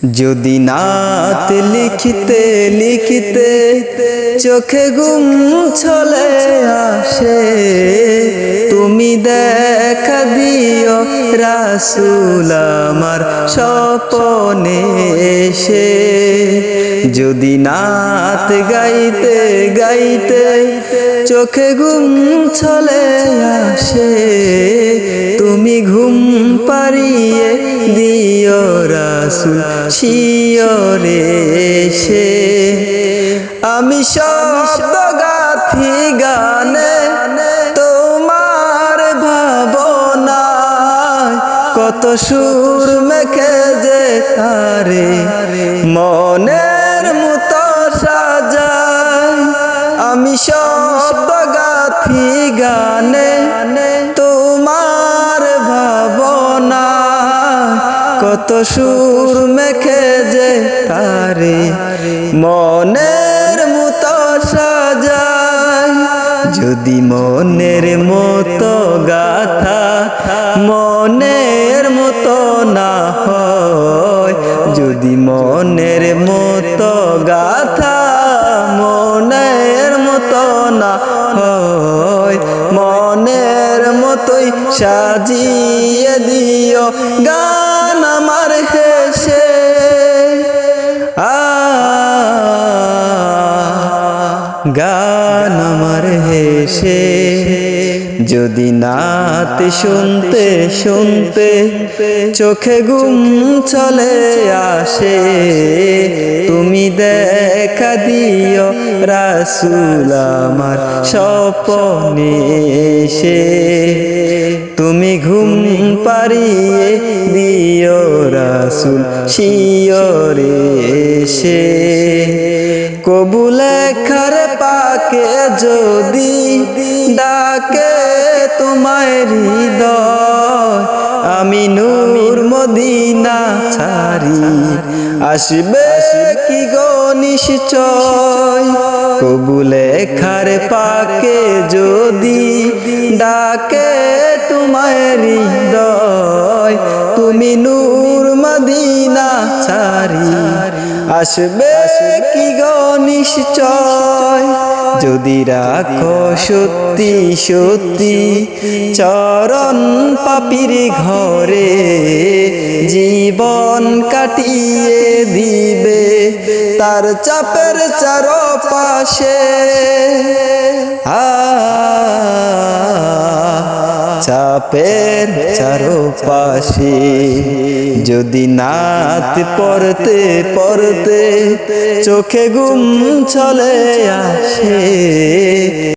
যদি নাত লিখতে লিখতে চোখে ঘুম চলে আসে, তুমি দেখা দিও রাসূল আমার স্বপ্নে এসে। যদি নাত গাইতে গাইতে চোখে ঘুম চলে আসে, তুমি ঘুম পাড়িয়ে দিও রাসূল শিয়রে এসে। আমি শব্দ গাথি গানে তোমার ভাবনায়, কত সুর মেখে যে তারে মনের মতো সাজায়। আমি শব্দ গাথি গানে তোমার ভাবনায়, কত সুর মেখে যে তারে মনের মতো সাজায়। যদি মনের মতো গাথা মনের মতো না হয়, যদি মনের মতো গাথা মনের মতো না হয়, মনের মতোই সাজিয়ে দিও গান আমার হেসে। গান আমার হেসে। যদি নাত শুনতে শুনতে চোখে ঘুম চলে আসে, তুমি দেখা দিও রাসূল আমার স্বপ্নে এসে। তুমি ঘুম পাড়িয়ে দিও রাসূল শিয়রে এসে। কবু লেখার পাকে যদি ডাকে তোমায় হৃদয়, আমি নূর মদিনা ছাড়ি আসবে কি গো নিশ্চয়। কবু লেখার পাকে যদি ডাকে তোমায় হৃদয়, তুমি নূর মদিনা ছাড়ি আসবে কি গো নিশ্চয়। যদি রাখো সত্যি সত্যি চরণ পাপীর ঘরে, জীবন কাটিয়ে দিবে তার চাপের চারপাশে। চাপের চারপাশে। যদি নাত পড়তে পড়তে চোখে ঘুম চলে আসে,